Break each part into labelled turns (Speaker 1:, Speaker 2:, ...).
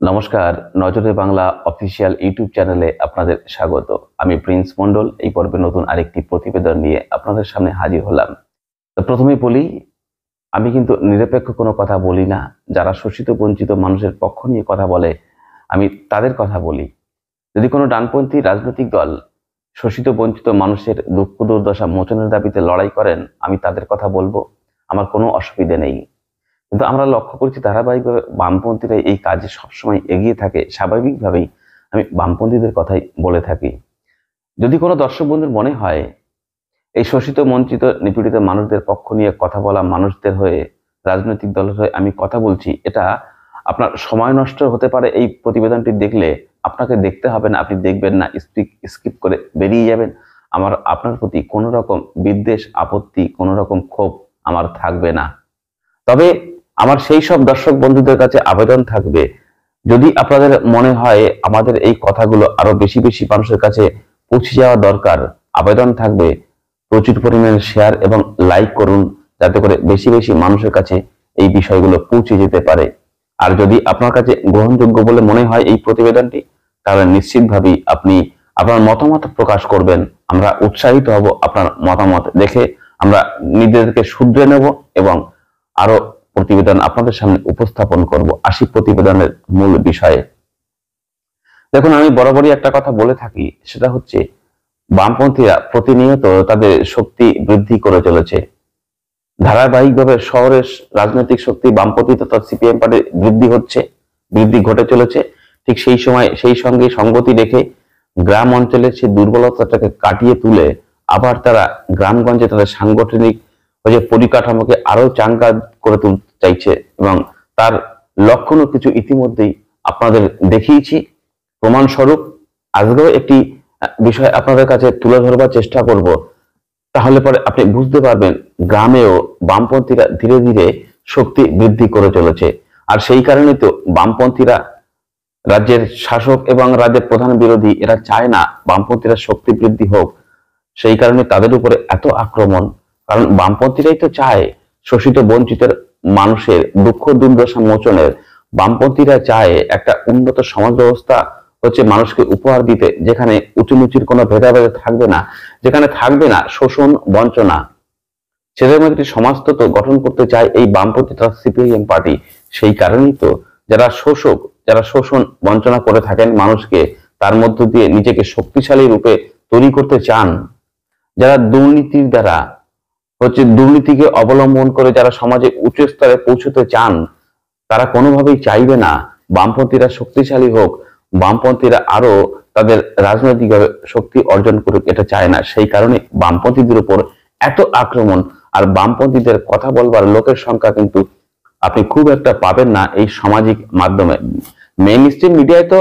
Speaker 1: নমস্কার, নজরে Bangla official YouTube চ্যানেলে আপনাদের স্বাগত। আমি প্রিন্স মণ্ডল। এই পর্বে নতুন আরেকটি প্রতিবেদন নিয়ে আপনাদের সামনে হাজির হলাম। তো প্রথমেই বলি, আমি কিন্তু নিরপেক্ষ কোনো কথা বলি না। যারা শোষিত বঞ্চিত মানুষের পক্ষ নিয়ে কথা বলে, আমি তাদের কথা বলি। যদি কোনো ডানপন্থী রাজনৈতিক দল শোষিত বঞ্চিত মানুষের দুঃখ দুর্দশা মোচনের দাবিতে লড়াই করেন, আমি তাদের কথা বলবো, আমার কোনো অসুবিধে নেই। কিন্তু আমরা লক্ষ্য করছি ধারাবাহিকভাবে বামপন্থীরা এই কাজে সবসময় এগিয়ে থাকে। স্বাভাবিকভাবেই আমি বামপন্থীদের কথাই বলে থাকি। যদি কোনো দর্শক বন্ধুর মনে হয় এই শোষিত বঞ্চিত নিপীড়িত মানুষদের পক্ষ নিয়ে কথা বলা মানুষদের হয়ে, রাজনৈতিক দলের হয়ে আমি কথা বলছি, এটা আপনার সময় নষ্ট হতে পারে। এই প্রতিবেদনটি দেখলে আপনাকে দেখতে হবে না, আপনি দেখবেন না, স্কিপ করে বেরিয়ে যাবেন। আপনার প্রতি কোনো রকম বিদ্বেষ, আপত্তি, কোনো রকম ক্ষোভ আমার থাকবে না। তবে আমার সেই সব দর্শক বন্ধুদের কাছে আবেদন থাকবে, যদি আপনাদের মনে হয় আমাদের এই কথাগুলো আরো বেশি বেশি মানুষের কাছে পৌঁছে যাওয়া দরকার, আবেদন থাকবে প্রচুর পরিমাণে শেয়ার এবং লাইক করুন, যাতে করে বেশি বেশি মানুষের কাছে এই বিষয়গুলো পৌঁছে যেতে পারে। আর যদি আপনার কাছে গ্রহণযোগ্য বলে মনে হয় এই প্রতিবেদনটি, তাহলে নিশ্চিতভাবেই আপনি আপনার মতামত প্রকাশ করবেন। আমরা উৎসাহিত হব আপনার মতামত দেখে। আমরা নিজেদেরকে শুধরে নেব এবং আরো প্রতিবেদন আপনাদের সামনে উপস্থাপন করব। আসি প্রতিবেদনের মূল বিষয়ে। দেখুন, আমি বরাবরই একটা কথা বলে থাকি, সেটা হচ্ছে বামপন্থীরা প্রতিনিয়ত তাদের শক্তি বৃদ্ধি করে চলেছে। ধারাবাহিকভাবে শহরের রাজনৈতিক শক্তি বামপন্থী তথা সিপিএম পার্টির বৃদ্ধি ঘটে চলেছে। ঠিক সেই সঙ্গে সঙ্গতি রেখে গ্রাম অঞ্চলের সেই দুর্বলতাটাকে কাটিয়ে তুলে আবার তারা গ্রামগঞ্জে তাদের সাংগঠনিক পরিকাঠামোকে আরো চাঙ্গা করে তুলতে চাইছে এবং তার লক্ষণও কিছু ইতিমধ্যেই আপনাদের দেখিয়েছি। প্রমাণস্বরূপ আজকেও একটি বিষয় আপনাদের কাছে তুলে ধরবার চেষ্টা করব। তাহলে পরে আপনি বুঝতে পারবেন গ্রামেও বামপন্থীরা ধীরে ধীরে শক্তি বৃদ্ধি করে চলেছে। আর সেই কারণে তো বামপন্থীরা, রাজ্যের শাসক এবং রাজ্যের প্রধান বিরোধী, এরা চায় না বামপন্থীরা শক্তি বৃদ্ধি হোক। সেই কারণে তাদের উপরে এত আক্রমণ। কারণ বামপন্থীরাই তো চায় শোষিত বঞ্চিত মানুষের দুঃখ দুর্দশা মোচনের। বামপন্থীরা চায় একটা উন্নত সমাজ ব্যবস্থা মানুষকে উপহার দিতে, যেখানে উঁচু নিচুর কোনো ভেদাভেদ থাকবে না, যেখানে থাকবে না শোষণ বঞ্চনা। সেরকম একটি সমাজতত্ত্ব গঠন করতে চায় এই বামপন্থী তথা সিপিআইএম পার্টি। সেই কারণেই তো যারা শোষণ বঞ্চনা করে থাকেন মানুষকে, তার মধ্য দিয়ে নিজেকে শক্তিশালী রূপে তৈরি করতে চান, যারা দুর্নীতির দ্বারা দুর্নীতিকে অবলম্বন করে যারা সমাজে উচ্চ স্তরে পৌঁছতে চান, তারা কোনোভাবেই চাইবে না বামপন্থীরা শক্তিশালী হোক, বামপন্থীরা আরো তাদের রাজনৈতিকভাবে শক্তি অর্জন করুক, এটা চায় না। সেই কারণে বামপন্থীদের উপর এত আক্রমণ। আর বামপন্থীদের কথা বলবার লোকের সংখ্যা কিন্তু আপনি খুব একটা পাবেন না এই সামাজিক মাধ্যমে। মেইন স্ট্রিম মিডিয়ায় তো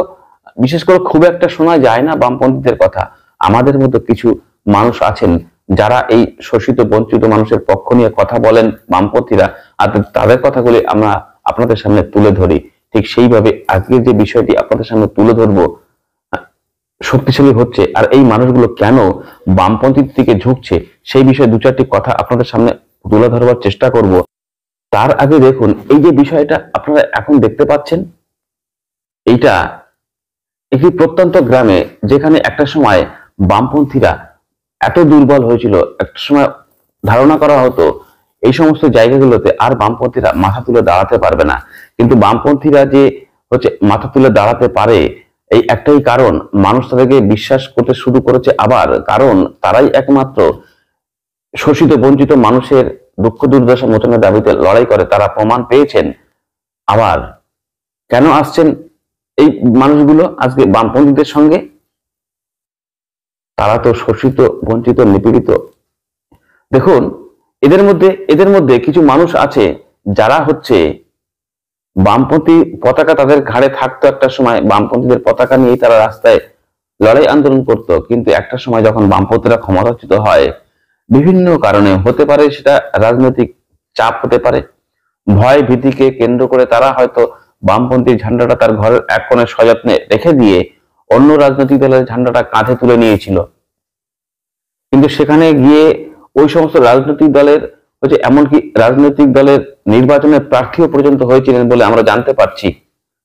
Speaker 1: বিশেষ করে খুব একটা শোনা যায় না বামপন্থীদের কথা। আমাদের মতো কিছু মানুষ আছেন যারা এই শোষিত বঞ্চিত মানুষের পক্ষ নিয়ে কথা বলেন বামপন্থীরা, আর তাদের কথাগুলি আমরা আপনাদের সামনে তুলে ধরি। ঠিক সেইভাবে আজকের যে বিষয়টি আপনাদের সামনে তুলে ধরবো, শক্তিশালী হচ্ছে আর এই মানুষগুলো কেন বামপন্থীর দিকে ঝুঁকছে, সেই বিষয়ে দু চারটি কথা আপনাদের সামনে তুলে ধরবার চেষ্টা করব। তার আগে দেখুন, এই যে বিষয়টা আপনারা এখন দেখতে পাচ্ছেন, এইটা একটি প্রত্যন্ত গ্রামে, যেখানে একটা সময় বামপন্থীরা এত দুর্বল হয়েছিল, একটা সময় ধারণা করা হতো এই সমস্ত জায়গাগুলোতে আর বামপন্থীরা মাথা তুলে দাঁড়াতে পারবে না। কিন্তু বামপন্থীরা যে মাথা তুলে দাঁড়াতে পারে, এই একটাই কারণ, মানুষ তাদেরকে বিশ্বাস করতে শুরু করেছে। আবার কারণ তারাই একমাত্র শোষিত বঞ্চিত মানুষের দুঃখ দুর্দশা মোচনের দাবিতে লড়াই করে, তারা প্রমাণ পেয়েছেন। আবার কেন আসছেন এই মানুষগুলো আজকে বামপন্থীদের সঙ্গে? তারা তো শোষিত বঞ্চিত নিপীড়িত। দেখুন, এদের মধ্যে কিছু মানুষ আছে যারা বামপন্থী পতাকা তাদের ঘাড়ে থাকতো একটা সময়, বামপন্থীদের পতাকা নিয়েই তারা রাস্তায় লড়াই আন্দোলন করত। কিন্তু একটা সময় যখন বামপন্থীরা ক্ষমতাচ্যুত হয়, বিভিন্ন কারণে, হতে পারে সেটা রাজনৈতিক চাপ, হতে পারে ভয় ভীতিকে কেন্দ্র করে, তারা হয়তো বামপন্থীর ঝান্ডাটা তার ঘরের এক কোণে সযত্নে রেখে দিয়ে অন্য রাজনৈতিক দলের ঝান্ডাটা কাঁধে তুলে নিয়েছিল। কিন্তু সেখানে গিয়ে ওই সমস্ত রাজনৈতিক দলের এমনকি রাজনৈতিক দলের নির্বাচনের প্রার্থীও পর্যন্ত হয়েছিলেন বলে আমরা জানতে পারছি।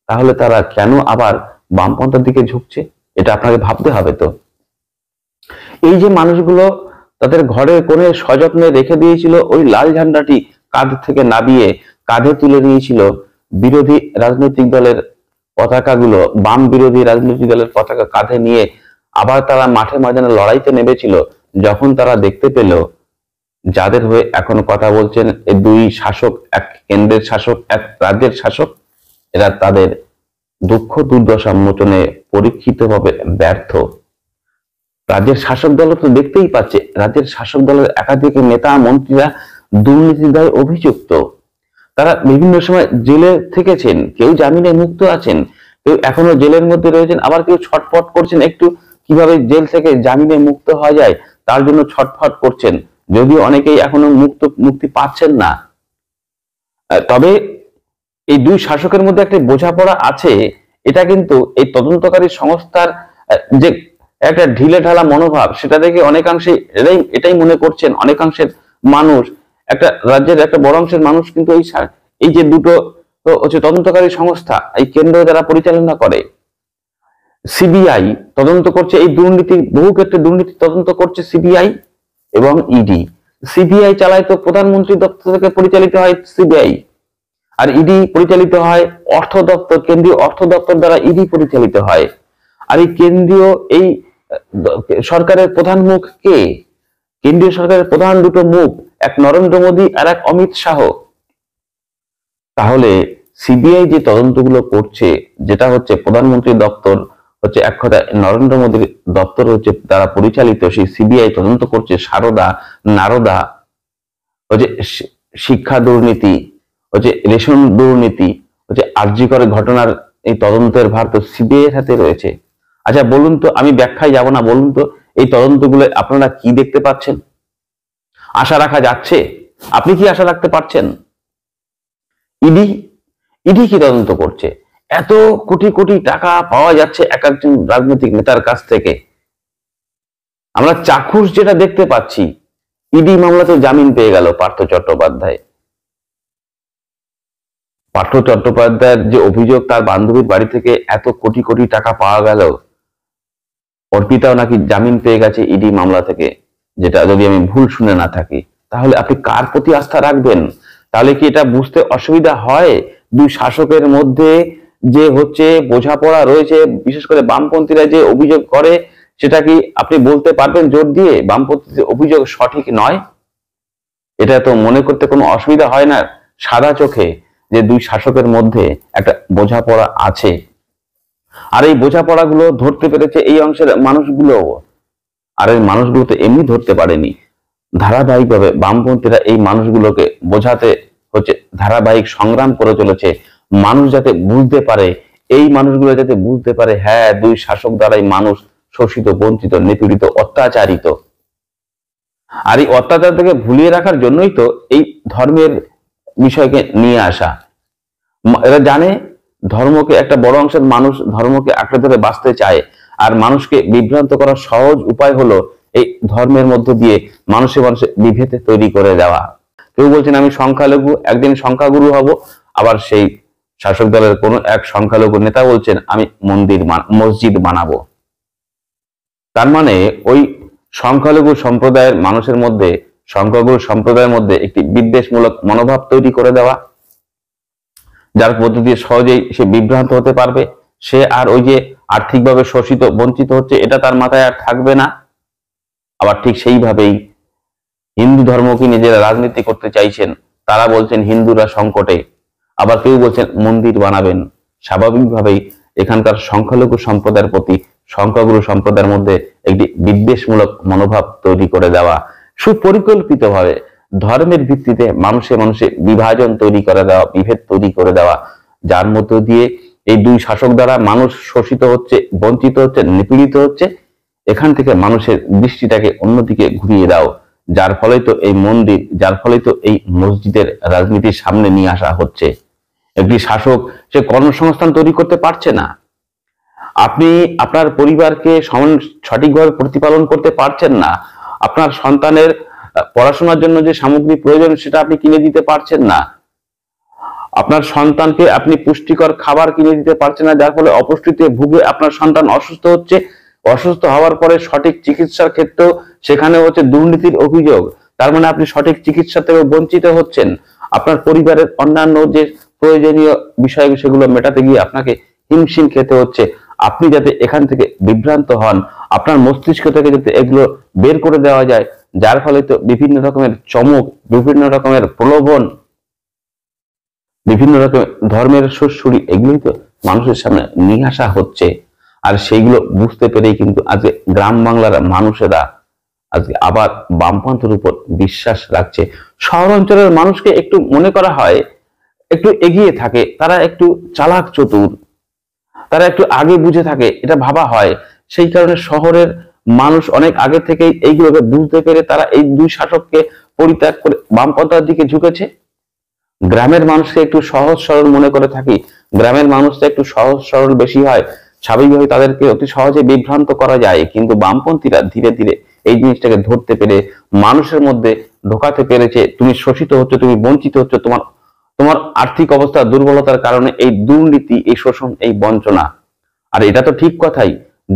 Speaker 1: তাহলে তারা কেন আবার বামপন্থার দিকে ঝুঁকছে? এটা আপনাকে ভাবতে হবে। তো এই যে মানুষগুলো তাদের ঘরের কোণে সযত্নে রেখে দিয়েছিল ওই লাল ঝান্ডাটি, কাঁধ থেকে নামিয়ে কাঁধে তুলে নিয়েছিল বিরোধী রাজনৈতিক দলের পতাকাগুলো, বাম বিরোধী রাজনৈতিক দলের পতাকা কাঁধে নিয়ে আবার তারা মাঠে ময়দানে লড়াইতে নেমেছিল, যখন তারা দেখতে পেল যাদের হয়ে এখন কথা বলছেন এই দুই শাসক, এক কেন্দ্রের শাসক এক রাজ্যের শাসক, এরা তাদের দুঃখ দুর্দশা মোচনে পরীক্ষিতভাবে ব্যর্থ। রাজ্যের শাসক দল তো দেখতেই পাচ্ছে রাজ্যের শাসক দলের একাধিক নেতা মন্ত্রীরা দুর্নীতির দায়ে অভিযুক্ত। তারা বিভিন্ন সময় জেলে থেকেছেন, কেউ জামিনে মুক্ত আছেন, কেউ এখনো জেলের মধ্যে রয়েছেন, আবার কেউ ছটফট করছেন একটু কিভাবে জেল থেকে জামিনে মুক্ত হওয়া যায় তার জন্য ছটফট করছেন, যদিও অনেকেই এখনো মুক্তি পাচ্ছেন না। তবে এই দুই শাসকের মধ্যে একটা বোঝাপড়া আছে, এটা কিন্তু এই তদন্তকারী সংস্থার যে একটা ঢিলে ঢালা মনোভাব সেটা দেখে অনেকাংশে এটাই মনে করছেন অনেকাংশের মানুষ, একটা রাজ্যের একটা বড় অংশের মানুষ কিন্তু এই যে দুটো হচ্ছে তদন্তকারী সংস্থা, এই কেন্দ্র যারা পরিচালনা করে, সিবিআই তদন্ত করছে এই দুর্নীতি, বহু ক্ষেত্রে দুর্নীতি তদন্ত করছে সিবিআই এবং ইডি। সিবিআই চালায় তো প্রধানমন্ত্রী দপ্তর থেকে পরিচালিত হয় সিবিআই, আর ইডি পরিচালিত হয় অর্থ দপ্তর, কেন্দ্রীয় অর্থ দপ্তর দ্বারা ইডি পরিচালিত হয়। আর এই কেন্দ্রীয় এই সরকারের প্রধান মুখ কে? কেন্দ্রীয় সরকারের প্রধান দুটো মুখ, এক নরেন্দ্র মোদী আর এক অমিত শাহ। তাহলে সিবিআই যে তদন্তগুলো করছে, যেটা হচ্ছে প্রধানমন্ত্রী দপ্তর হচ্ছে এক কথায় নরেন্দ্র মোদীর দপ্তর হচ্ছে দ্বারা পরিচালিত, সেই সিবিআই তদন্ত করছে সারদা নারদা হচ্ছে শিক্ষা দুর্নীতি, হচ্ছে রেশন দুর্নীতি, হচ্ছে আরজি করে ঘটনার এই তদন্তের ভার তো সিবিআই এর হাতে রয়েছে। আচ্ছা বলুন তো, আমি ব্যাখ্যায় যাব না, বলুন তো এই তদন্তগুলো আপনারা কি দেখতে পাচ্ছেন? আশা রাখা যাচ্ছে? আপনি কি আশা রাখতে পারছেন? ইডি কি তদন্ত করছে? এত কোটি কোটি টাকা পাওয়া যাচ্ছে এক একজন রাজনৈতিক নেতার কাছ থেকে। আমরা চাক্ষুষ যেটা দেখতে পাচ্ছি, ইডি মামলাতে জামিন পেয়ে গেল পার্থ চট্টোপাধ্যায়। পার্থ চট্টোপাধ্যায়ের যে অভিযোগ তার বান্ধবীর বাড়ি থেকে এত কোটি কোটি টাকা পাওয়া গেল, অর্পিতাও নাকি জামিন পেয়ে গেছে ইডি মামলা থেকে, যেটা যদি আমি ভুল শুনে না থাকি। তাহলে আপনি কার প্রতি আস্থা রাখবেন? তাহলে কি এটা বুঝতে অসুবিধা হয় দুই শাসকের মধ্যে যে হচ্ছে বোঝাপড়া রয়েছে, বিশেষ করে বামপন্থীরা যে অভিযোগ করে সেটা কি আপনি বলতে পারবেন জোর দিয়ে বামপন্থীদের অভিযোগ সঠিক নয়? এটা তো মনে করতে কোনো অসুবিধা হয় না সাদা চোখে যে দুই শাসকের মধ্যে একটা বোঝাপড়া আছে। আর এই বোঝাপড়াগুলো ধরতে পেরেছে এই অংশের মানুষগুলো, আর এই মানুষগুলো তো এমনি ধরতে পারেনি, ধারাবাহিকভাবে বামপন্থীরা এই মানুষগুলোকে বোঝাতে হচ্ছে ধারাবাহিক সংগ্রাম করে চলেছে। মানুষ যাতে বুঝতে পারে, এই মানুষগুলো যাতে বুঝতে পারে হ্যাঁ দুই শাসক দ্বারাই মানুষ শোষিত, বঞ্চিত, নিপীড়িত, অত্যাচারিত। আর এই অত্যাচার থেকে ভুলিয়ে রাখার জন্যই তো এই ধর্মের বিষয়কে নিয়ে আসা। এরা জানে ধর্মকে, একটা বড় অংশের মানুষ ধর্মকে আঁকড়ে ধরে বাঁচতে চায়, আর মানুষকে বিভ্রান্ত করার সহজ উপায় হলো এই ধর্মের মধ্য দিয়ে মানুষে মানুষে বিভেদ তৈরি করে দেওয়া। কেউ বলছেন আমি সংখ্যালঘু, একদিন সংখ্যাগুরু হব, আবার সেই শাসক দলের কোন এক সংখ্যালঘু নেতা বলছেন আমি মসজিদ বানাবো। তার মানে ওই সংখ্যালঘু সম্প্রদায়ের মানুষের মধ্যে, সংখ্যাগুরু সম্প্রদায়ের মধ্যে একটি বিদ্বেষমূলক মনোভাব তৈরি করে দেওয়া, যার মধ্য দিয়ে সহজেই সে বিভ্রান্ত হতে পারবে। সে আর ওই যে আর্থিকভাবে শোষিত বঞ্চিত হচ্ছে এটা তার মাথায় আর থাকবে না। আবার ঠিক সেইভাবেই হিন্দু ধর্মকে নিজেরা রাজনীতি করতে চাইছেন, তারা বলছেন হিন্দুরা সংকটে, আবার কেউ বলছেন মন্দির বানাবেন। স্বাভাবিকভাবেই এখানকার সংখ্যালঘু সম্প্রদায়ের প্রতি সংখ্যাগুরু সম্প্রদায়ের মধ্যে একটি বিদ্বেষমূলক মনোভাব তৈরি করে দেওয়া, সুপরিকল্পিতভাবে ধর্মের ভিত্তিতে মানুষে মানুষে বিভাজন তৈরি করে দেওয়া, বিভেদ তৈরি করে দেওয়া, যার মধ্য দিয়ে এই দুই শাসক দ্বারা মানুষ শোষিত হচ্ছে, বঞ্চিত হচ্ছে, নিপীড়িত হচ্ছে। এখান থেকে মানুষের দৃষ্টিটাকে অন্যদিকে ঘুরিয়ে দাও, যার ফলে তো এই মন্দির, যার ফলে তো এই মসজিদের রাজনীতির সামনে নিয়ে আসা হচ্ছে। একটি শাসক সে কর্মসংস্থান তৈরি করতে পারছে না, আপনি আপনার পরিবারকে সঠিকভাবে প্রতিপালন করতে পারছেন না, আপনার সন্তানের পড়াশোনার জন্য যে সামগ্রী প্রয়োজন সেটা আপনি কিনে দিতে পারছেন না, আপনার সন্তানকে আপনি পুষ্টিকর খাবার কিনে দিতে পারছেন না, যার ফলে অপুষ্টিতে ভুগে আপনার সন্তান অসুস্থ হচ্ছে। অসুস্থ হওয়ার পরে সঠিক চিকিৎসার ক্ষেত্রেও সেখানে হচ্ছে দুর্নীতির অভিযোগ। তার মানে আপনি সঠিক চিকিৎসা থেকে বঞ্চিত হচ্ছেন। আপনার পরিবারের অন্যান্য যে প্রয়োজনীয় বিষয় সেগুলো মেটাতে গিয়ে আপনাকে হিমশিম খেতে হচ্ছে। আপনি যাতে এখান থেকে বিভ্রান্ত হন, আপনার মস্তিষ্ক থেকে যাতে এগুলো বের করে দেওয়া যায়, যার ফলে তো বিভিন্ন রকমের চমক, বিভিন্ন রকমের প্রলোভন, বিভিন্ন রকমের ধর্মের সুরসুরি এগুলোই তো মানুষের সামনে নিয়ে আসা হচ্ছে। আর সেইগুলো বুঝতে পেরেই কিন্তু আজকে গ্রাম বাংলার মানুষেরা আজকে আবার বামপন্থের উপর বিশ্বাস রাখছে। শহর অঞ্চলের মানুষকে একটু মনে করা হয় একটু এগিয়ে থাকে, তারা একটু চালাক চতুর, তারা একটু আগে বুঝে থাকে, এটা ভাবা হয়। সেই কারণে শহরের মানুষ অনেক আগে থেকেই এইগুলোকে বুঝতে পেরে তারা এই দুই শাসককে পরিত্যাগ করে বামপন্থার দিকে ঝুঁকেছে। গ্রামের মানুষকে একটু সহজ সরল মনে করে থাকি, গ্রামের মানুষটা একটু সহজ সরল বেশি হয়, স্বাভাবিকভাবে তাদেরকে অতি সহজে বিভ্রান্ত করা যায়। কিন্তু বামপন্থীরা ধীরে ধীরে এই জিনিসটাকে ধরতে পেরে মানুষের মধ্যে ঢোকাতে পেরেছে। তুমি শোষিত হচ্ছ, তুমি বঞ্চিত হচ্ছ, তোমার তোমার আর্থিক অবস্থা দুর্বলতার কারণে এই দুর্নীতি, এই শোষণ, এই বঞ্চনা। আর এটা তো ঠিক কথাই,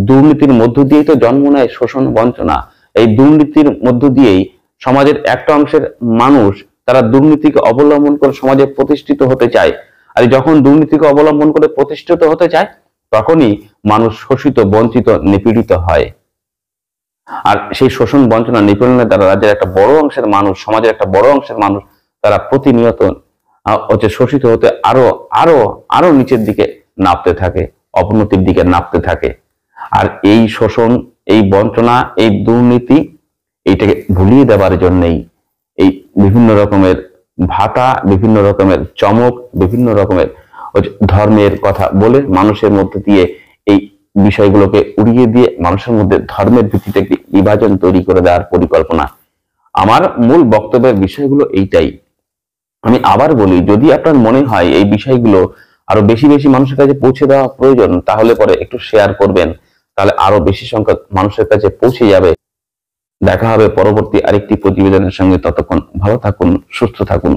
Speaker 1: দুর্নীতির মধ্য দিয়েই তো জন্ম নেয় শোষণ বঞ্চনা। এই দুর্নীতির মধ্য দিয়েই সমাজের একটা অংশের মানুষ তারা দুর্নীতিকে অবলম্বন করে সমাজে প্রতিষ্ঠিত হতে চায়। আর যখন দুর্নীতিকে অবলম্বন করে প্রতিষ্ঠিত হতে চায়, তখনই মানুষ শোষিত, বঞ্চিত, নিপীড়িত হয়। আর সেই শোষণ, বঞ্চনা, নিপীড়নের দ্বারা রাজ্যের একটা বড় অংশের মানুষ, সমাজের একটা বড় অংশের মানুষ তারা প্রতিনিয়ত হচ্ছে শোষিত হতে আরো আরো আরো নিচের দিকে নামতে থাকে, অবনতির দিকে নামতে থাকে। আর এই শোষণ, এই বঞ্চনা, এই দুর্নীতি এইটাকে ভুলিয়ে দেওয়ার জন্যই এই বিভিন্ন রকমের ভাতা, বিভিন্ন রকমের চমক, বিভিন্ন রকমের ধর্মের কথা বলে মানুষের মধ্যে দিয়ে এই বিষয়গুলোকে উড়িয়ে দিয়ে মানুষের মধ্যে ধর্মের ভিত্তিতে একটি বিভাজন তৈরি করে দেওয়ার পরিকল্পনা। আমার মূল বক্তব্যের বিষয়গুলো এইটাই। আমি আবার বলি, যদি আপনার মনে হয় এই বিষয়গুলো আরো বেশি বেশি মানুষের কাছে পৌঁছে দেওয়া প্রয়োজন, তাহলে পরে একটু শেয়ার করবেন, তাহলে আরো বেশি সংখ্যক মানুষের কাছে পৌঁছে যাবে। দেখা হবে পরবর্তী আরেকটি প্রতিবেদনের সঙ্গে। ততক্ষণ ভালো থাকুন, সুস্থ থাকুন।